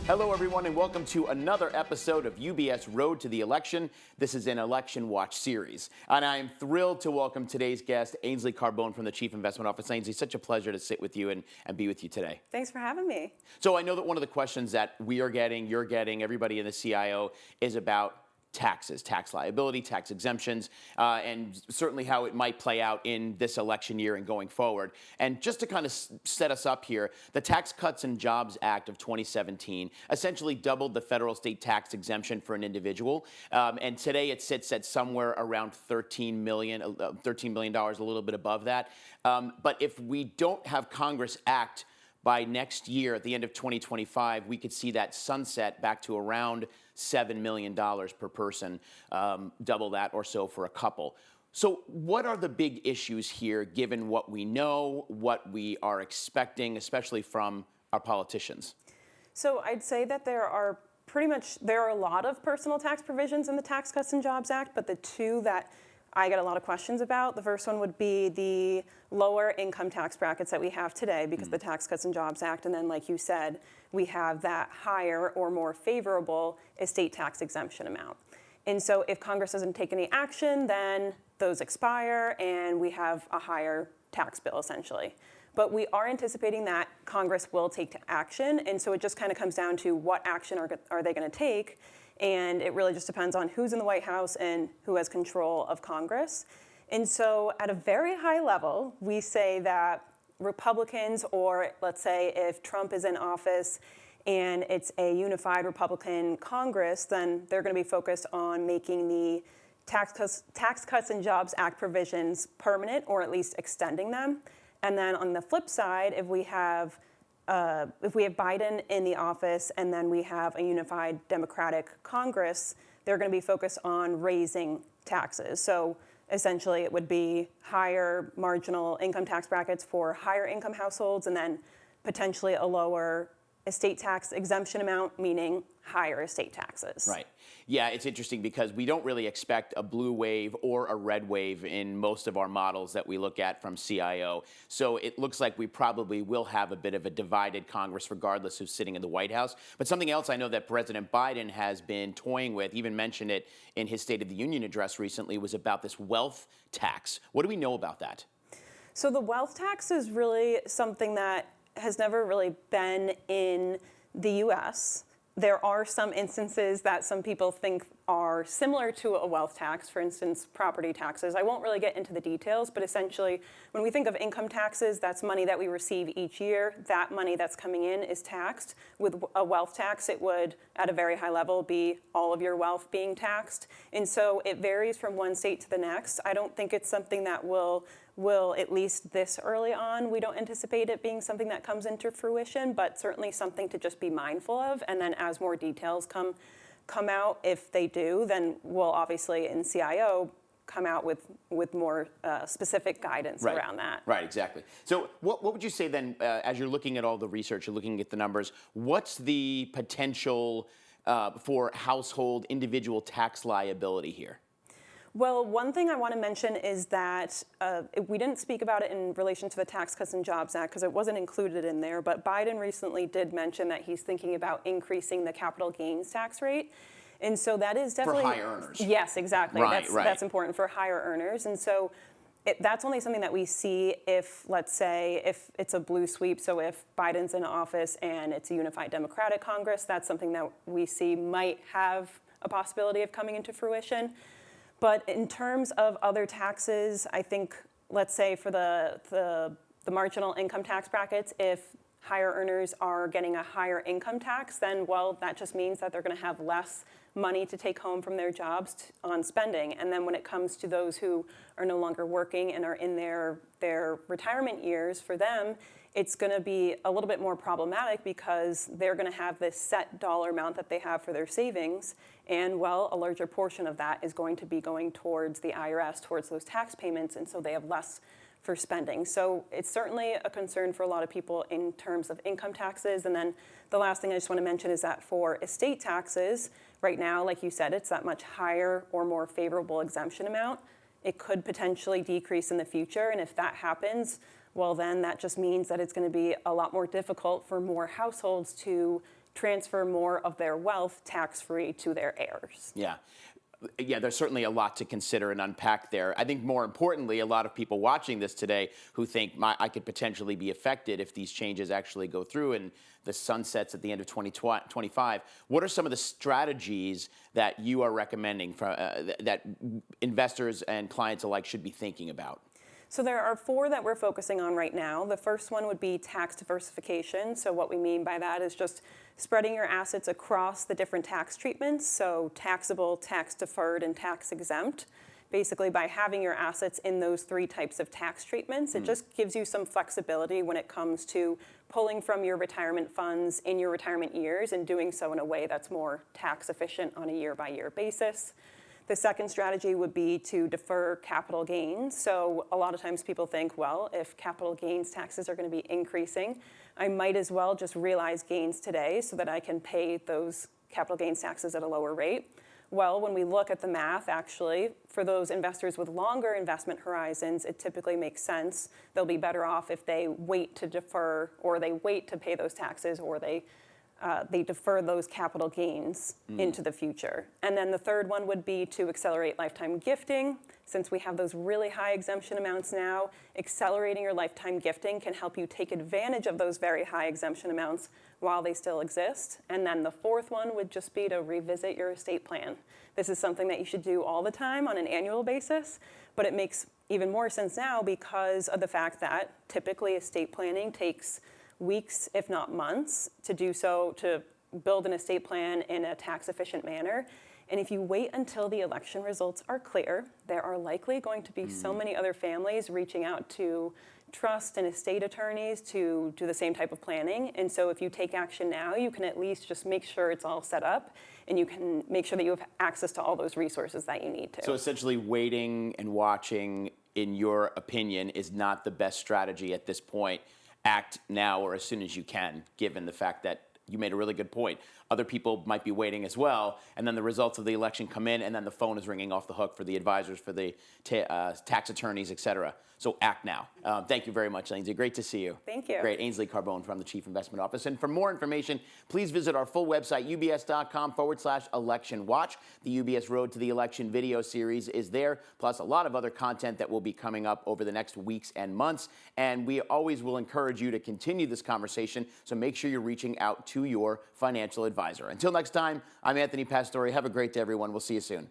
Hello, everyone, and welcome to another episode of UBS Road to the Election. This is an Election Watch series, and I am thrilled to welcome today's guest, Ainsley Carbone from the Chief Investment Office. Ainsley, such a pleasure to sit with you and be with you today. Thanks for having me. So I know that one of the questions that we are getting, you're getting, everybody in the CIO, is about taxes, tax liability, tax exemptions, and certainly how it might play out in this election year and going forward. And just to kind of set us up here, the Tax Cuts and Jobs Act of 2017 essentially doubled the federal state tax exemption for an individual. And today it sits at somewhere around $13 million, a little bit above that. But if we don't have Congress act by next year, at the end of 2025, we could see that sunset back to around $7 million per person, double that or so for a couple. So what are the big issues here, given what we know, what we are expecting, especially from our politicians? So I'd say that there are a lot of personal tax provisions in the Tax Cuts and Jobs Act, but the two that I get a lot of questions about, the first one would be the lower income tax brackets that we have today because of the Tax Cuts and Jobs Act. And then, like you said, we have that higher or more favorable estate tax exemption amount. And so if Congress doesn't take any action, then those expire and we have a higher tax bill, essentially. But we are anticipating that Congress will take action. And so it just kind of comes down to what action are they going to take. And it really just depends on who's in the White House and who has control of Congress. And so at a very high level, we say that Republicans, or let's say if Trump is in office and it's a unified Republican Congress, then they're going to be focused on making the Tax Cuts and Jobs Act provisions permanent, or at least extending them. And then on the flip side, if we have Biden in the office and then we have a unified Democratic Congress, they're going to be focused on raising taxes. So essentially it would be higher marginal income tax brackets for higher income households and then potentially a lower estate tax exemption amount, meaning higher estate taxes. Right. Yeah, it's interesting because we don't really expect a blue wave or a red wave in most of our models that we look at from CIO. So it looks like we probably will have a bit of a divided Congress regardless who's sitting in the White House. But something else I know that President Biden has been toying with, even mentioned it in his State of the Union address recently, was about this wealth tax. What do we know about that? So the wealth tax is really something that has never really been in the U.S. There are some instances that some people think are similar to a wealth tax, for instance, property taxes. I won't really get into the details, but essentially, when we think of income taxes, that's money that we receive each year. That money that's coming in is taxed. With a wealth tax, it would, at a very high level, be all of your wealth being taxed. And so it varies from one state to the next. I don't think it's something that will, at least this early on, we don't anticipate it being something that comes into fruition, but certainly something to just be mindful of. And then as more details come out, if they do, then we'll obviously in CIO come out with more specific guidance around that. Right, exactly. So what would you say then, as you're looking at all the research, you're looking at the numbers, what's the potential for household individual tax liability here? Well, one thing I want to mention is that we didn't speak about it in relation to the Tax Cuts and Jobs Act because it wasn't included in there, but Biden recently did mention that he's thinking about increasing the capital gains tax rate. And so that is definitely— For high earners. Yes, exactly. Right. That's important for higher earners. And so that's only something that we see if, let's say, if it's a blue sweep, so if Biden's in office and it's a unified Democratic Congress, that's something that we see might have a possibility of coming into fruition. But in terms of other taxes, I think, let's say for the marginal income tax brackets, if higher earners are getting a higher income tax, then, well, that just means that they're going to have less money to take home from their jobs on spending. And then when it comes to those who are no longer working and are in their retirement years, for them, it's going to be a little bit more problematic because they're going to have this set dollar amount that they have for their savings. And, well, a larger portion of that is going to be going towards the IRS, towards those tax payments, and so they have less for spending. So it's certainly a concern for a lot of people in terms of income taxes. And then the last thing I just want to mention is that for estate taxes, right now, like you said, it's that much higher or more favorable exemption amount. It could potentially decrease in the future, and if that happens, well, then that just means that it's going to be a lot more difficult for more households to transfer more of their wealth tax-free to their heirs. Yeah. Yeah, there's certainly a lot to consider and unpack there. I think more importantly, a lot of people watching this today who think I could potentially be affected if these changes actually go through and the sunsets at the end of 2025. What are some of the strategies that you are recommending that investors and clients alike should be thinking about? So there are 4 that we're focusing on right now. The first one would be tax diversification. So what we mean by that is just spreading your assets across the different tax treatments, so taxable, tax deferred, and tax exempt. Basically, by having your assets in those 3 types of tax treatments, it just gives you some flexibility when it comes to pulling from your retirement funds in your retirement years and doing so in a way that's more tax efficient on a year-by-year basis. The second strategy would be to defer capital gains. So a lot of times people think, well, if capital gains taxes are going to be increasing, I might as well just realize gains today so that I can pay those capital gains taxes at a lower rate. Well, when we look at the math, actually, for those investors with longer investment horizons, it typically makes sense. They'll be better off if they wait to defer, or they wait to pay those taxes, or they defer those capital gains into the future. And then the third one would be to accelerate lifetime gifting. Since we have those really high exemption amounts now, accelerating your lifetime gifting can help you take advantage of those very high exemption amounts while they still exist. And then the fourth one would just be to revisit your estate plan. This is something that you should do all the time on an annual basis, but it makes even more sense now because of the fact that typically estate planning takes weeks, if not months, to do so, to build an estate plan in a tax-efficient manner. And if you wait until the election results are clear, there are likely going to be so many other families reaching out to trust and estate attorneys to do the same type of planning. And so if you take action now, you can at least just make sure it's all set up and you can make sure that you have access to all those resources that you need to. So essentially waiting and watching, in your opinion, is not the best strategy at this point. Act now or as soon as you can, given the fact that you made a really good point. Other people might be waiting as well, and then the results of the election come in, and then the phone is ringing off the hook for the advisors, for the tax attorneys, et cetera. So act now. Thank you very much, Ainsley. Great to see you. Thank you. Great. Ainsley Carbone from the Chief Investment Office. And for more information, please visit our full website, ubs.com/election watch. The UBS Road to the Election video series is there, plus a lot of other content that will be coming up over the next weeks and months. And we always will encourage you to continue this conversation, so make sure you're reaching out to your financial advisor. Until next time, I'm Anthony Pastore. Have a great day, everyone. We'll see you soon.